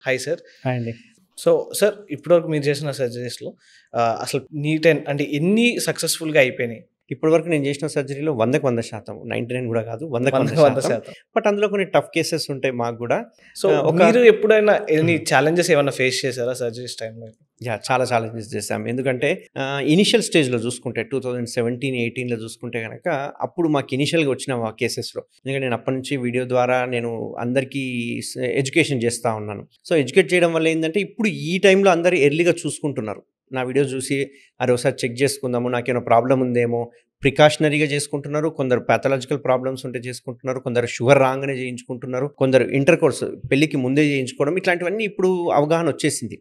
Hi sir. Hi అండి. So sir, ఇప్పటివరకు మీరు చేసిన సర్జరీస్‌లో అసలు నీట్ అండ్ అంటే ఎన్ని సక్సెస్‌ఫుల్‌గా అయిపోయినాయి? ఇప్పటివరకు నేను చేసిన సర్జరీలో 100కి 100% 99 కూడా కాదు, 100కి 100%. 100%. బట్ అందులో కొన్ని టఫ్ కేసెస్ ఉంటాయి మాకు కూడా. సో మీరు ఎప్పుడైనా ఎనీ ఛాలెంజెస్ ఏమైనా ఫేస్ చేశారా సర్జరీస్ టైంలో? చాలా ఛాలెంజెస్ చేశాం. ఎందుకంటే ఇనిషియల్ స్టేజ్లో చూసుకుంటే 2017-18లో చూసుకుంటే కనుక అప్పుడు మాకు ఇనిషియల్గా వచ్చిన ఆ కేసెస్లో, ఎందుకంటే నేను అప్పటి నుంచి వీడియో ద్వారా నేను అందరికీ ఎడ్యుకేషన్ చేస్తూ ఉన్నాను. సో ఎడ్యుకేట్ చేయడం వల్ల ఏంటంటే ఇప్పుడు ఈ టైంలో అందరూ ఎర్లీగా చూసుకుంటున్నారు. నా వీడియో చూసి అరే ఒకసారి చెక్ చేసుకుందాము, నాకేమైనా ప్రాబ్లం ఉందేమో ప్రికాషనరీగా చేసుకుంటున్నారు. కొందరు ప్యాథలాజికల్ ప్రాబ్లమ్స్ ఉంటే చేసుకుంటున్నారు. కొందరు షుగర్ రాగానే చేయించుకుంటున్నారు. కొందరు ఇంటర్ కోర్స్ పెళ్ళికి ముందే చేయించుకోవడం, ఇట్లాంటివన్నీ ఇప్పుడు అవగాహన వచ్చేసింది.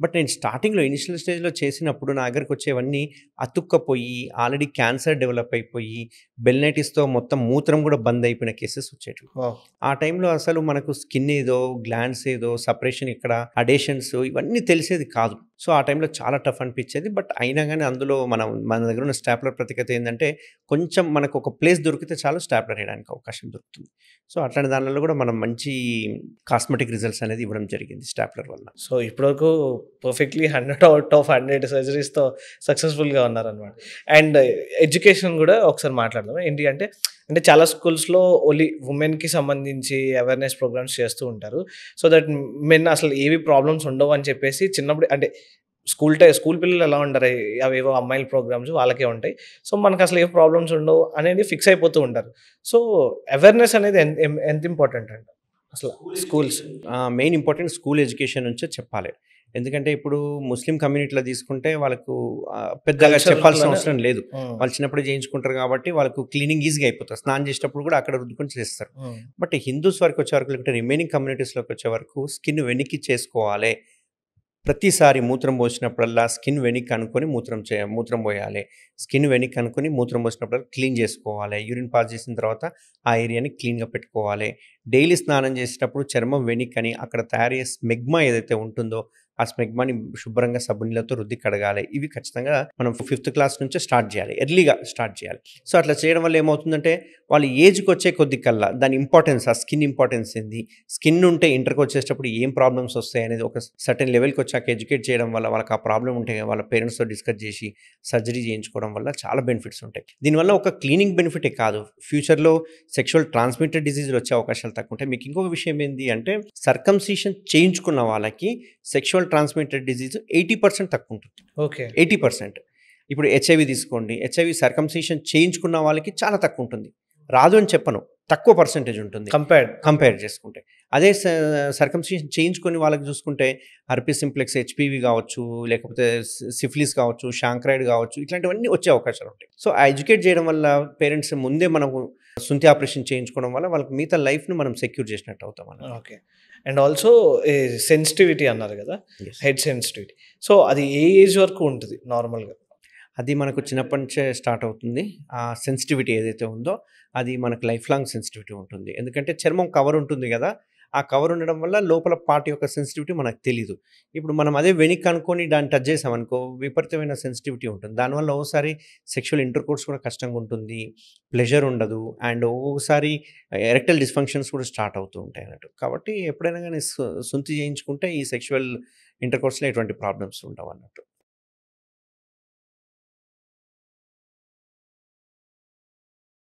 బట్ నేను స్టార్టింగ్లో ఇనిషియల్ స్టేజ్లో చేసినప్పుడు నా దగ్గరికి వచ్చేవన్నీ అతుక్కపోయి ఆల్రెడీ క్యాన్సర్ డెవలప్ అయిపోయి బెల్నైటిస్తో మొత్తం మూత్రం కూడా బంద్ అయిపోయిన కేసెస్ వచ్చేటివి. ఆ టైంలో అసలు మనకు స్కిన్ ఏదో, గ్లాండ్స్ ఏదో, సపరేషన్ ఇక్కడ, అడేషన్స్ ఇవన్నీ తెలిసేది కాదు. సో ఆ టైంలో చాలా టఫ్ అనిపించేది. బట్ అయినా కానీ అందులో మన దగ్గర ఉన్న స్టాప్లర్ ప్రత్యేకత ఏంటంటే కొంచెం మనకు ఒక ప్లేస్ దొరికితే చాలు స్టాప్లర్ వేయడానికి అవకాశం దొరుకుతుంది. సో అట్లాంటి దానిలో కూడా మనం మంచి కాస్మెటిక్ రిజల్ట్స్ అనేది ఇవ్వడం జరిగింది స్టాప్లర్ వల్ల. సో ఇప్పటివరకు పర్ఫెక్ట్లీ 100/100 సర్జరీస్తో సక్సెస్ఫుల్గా ఉన్నారనమాట. అండ్ ఎడ్యుకేషన్ కూడా ఒకసారి మాట్లాడదాం. ఏంటి అంటే చాలా స్కూల్స్లో ఓన్లీ ఉమెన్కి సంబంధించి అవేర్నెస్ ప్రోగ్రామ్స్ చేస్తూ ఉంటారు. సో దట్ మెన్ అసలు ఏవి ప్రాబ్లమ్స్ ఉండవు అని చెప్పేసి చిన్నప్పుడు అంటే స్కూల్ పిల్లలు ఎలా ఉంటారు, అవేవో అమ్మాయిల ప్రోగ్రామ్స్ వాళ్ళకే ఉంటాయి. సో మనకు అసలు ఏ ప్రాబ్లమ్స్ ఉండవు అనేది ఫిక్స్ అయిపోతూ ఉంటారు. సో అవేర్నెస్ అనేది ఎంత ఇంపార్టెంట్ అంట అసలు schools? Main important school education నుంచే చెప్పాలి. ఎందుకంటే ఇప్పుడు ముస్లిం కమ్యూనిటీలో తీసుకుంటే వాళ్ళకు పెద్దగా చెప్పాల్సిన అవసరం లేదు. వాళ్ళు చిన్నప్పుడు చేయించుకుంటారు కాబట్టి వాళ్ళకు క్లీనింగ్ ఈజీగా అయిపోతుంది. స్నానం చేసేటప్పుడు కూడా అక్కడ రుద్దుకొని చేస్తారు. బట్ హిందూస్ వరకు వచ్చే వరకు, లేకపోతే రిమైనింగ్ కమ్యూనిటీస్లోకి వచ్చే వరకు స్కిన్ వెనక్కి చేసుకోవాలి. ప్రతిసారి మూత్రం పోసినప్పుడల్లా స్కిన్ వెనక్కి అనుకొని మూత్రం పోయాలి. స్కిన్ వెనక్కి అనుకొని మూత్రం పోసినప్పుడు క్లీన్ చేసుకోవాలి. యూరిన్ పాస్ చేసిన తర్వాత ఆ ఏరియాని క్లీన్గా పెట్టుకోవాలి. డైలీ స్నానం చేసేటప్పుడు చర్మం వెనక్కని అక్కడ తయారయ్యే స్మెగ్మా ఏదైతే ఉంటుందో ఆ స్మెగ్మాని శుభ్రంగా సబ్బునీళ్ళతో రుద్ది కడగాలి. ఇవి ఖచ్చితంగా మనం 5th క్లాస్ నుంచే స్టార్ట్ చేయాలి, ఎర్లీగా స్టార్ట్ చేయాలి. సో అట్లా చేయడం వల్ల ఏమవుతుందంటే వాళ్ళు ఏజ్కి వచ్చే కొద్ది కల్లా దాని ఇంపార్టెన్స్, ఆ స్కిన్ ఇంపార్టెన్స్ ఏంది, స్కిన్ ఉంటే ఇంటర్కి వచ్చేటప్పుడు ఏం ప్రాబ్లమ్స్ వస్తాయి అనేది ఒక సర్టెన్ లెవెల్కి వచ్చాక ఎడ్యుకేట్ చేయడం వల్ల వాళ్ళకి ఆ ప్రాబ్లం ఉంటే వాళ్ళ పేరెంట్స్తో డిస్కస్ చేసి సర్జరీ చేయించుకోవడం వల్ల చాలా బెనిఫిట్స్ ఉంటాయి. దీనివల్ల ఒక క్లీనింగ్ బెనిఫిటే కాదు, ఫ్యూచర్లో సెక్షువల్ ట్రాన్స్మిటెడ్ డిసీజులు వచ్చే అవకాశాలు తక్కువ ఉంటాయి. మీకు ఇంకొక విషయం ఏంటి అంటే సర్కంసిషన్ చేయించుకున్న వాళ్ళకి సెక్షువల్ ట్రాన్స్మిటెడ్ డిజీజ్ 80% తక్కువ ఉంటుంది. ఓకే, 80%. ఇప్పుడు హెచ్ఐవి తీసుకోండి, హెచ్ఐవి సర్కంసిషన్ చేయించుకున్న వాళ్ళకి చాలా తక్కువ ఉంటుంది. రాదు అని చెప్పను, తక్కువ పర్సెంటేజ్ ఉంటుంది కంపేర్ చేసుకుంటే. అదే సర్కంసిషన్ చేయించుకొని వాళ్ళకి చూసుకుంటే హెర్పిస్ సింప్లెక్స్, హెచ్పివి కావచ్చు, లేకపోతే సిఫిలిస్ కావచ్చు, షాంక్రైడ్ కావచ్చు, ఇట్లాంటివన్నీ వచ్చే అవకాశాలు ఉంటాయి. సో ఆ ఎడ్యుకేట్ చేయడం వల్ల పేరెంట్స్ ముందే మనము సుంతి ఆపరేషన్ చేయించుకోవడం వల్ల వాళ్ళకి మిగతా లైఫ్ని మనం సెక్యూర్ చేసినట్టు అవుతాం అన్నమాట. ఓకే. అండ్ ఆల్సో సెన్సిటివిటీ అన్నారు కదా, హెడ్ సెన్సిటివిటీ. సో అది ఏ ఏజ్ వరకు ఉంటుంది నార్మల్గా? అది మనకు చిన్నప్పటి నుంచే స్టార్ట్ అవుతుంది. ఆ సెన్సిటివిటీ ఏదైతే ఉందో అది మనకు లైఫ్ లాంగ్ సెన్సిటివిటీ ఉంటుంది. ఎందుకంటే చర్మం కవర్ ఉంటుంది కదా, ఆ కవర్ ఉండడం వల్ల లోపల పార్ట్ యొక్క సెన్సిటివిటీ మనకు తెలీదు. ఇప్పుడు మనం అదే వెనక్కి అనుకొని దాన్ని టచ్ చేసామనుకో విపరీతమైన సెన్సిటివిటీ ఉంటుంది. దానివల్ల ఓసారి సెక్షువల్ ఇంటర్ కోర్స్ కూడా కష్టంగా ఉంటుంది, ప్లెజర్ ఉండదు, అండ్ ఒక్కొక్కసారి ఎరెక్టల్ డిస్ఫంక్షన్స్ కూడా స్టార్ట్ అవుతూ ఉంటాయి అన్నట్టు. కాబట్టి ఎప్పుడైనా కానీ సుంతి చేయించుకుంటే ఈ సెక్షువల్ ఇంటర్ కోర్స్లో ఎటువంటి ప్రాబ్లమ్స్ ఉండవు అన్నట్టు.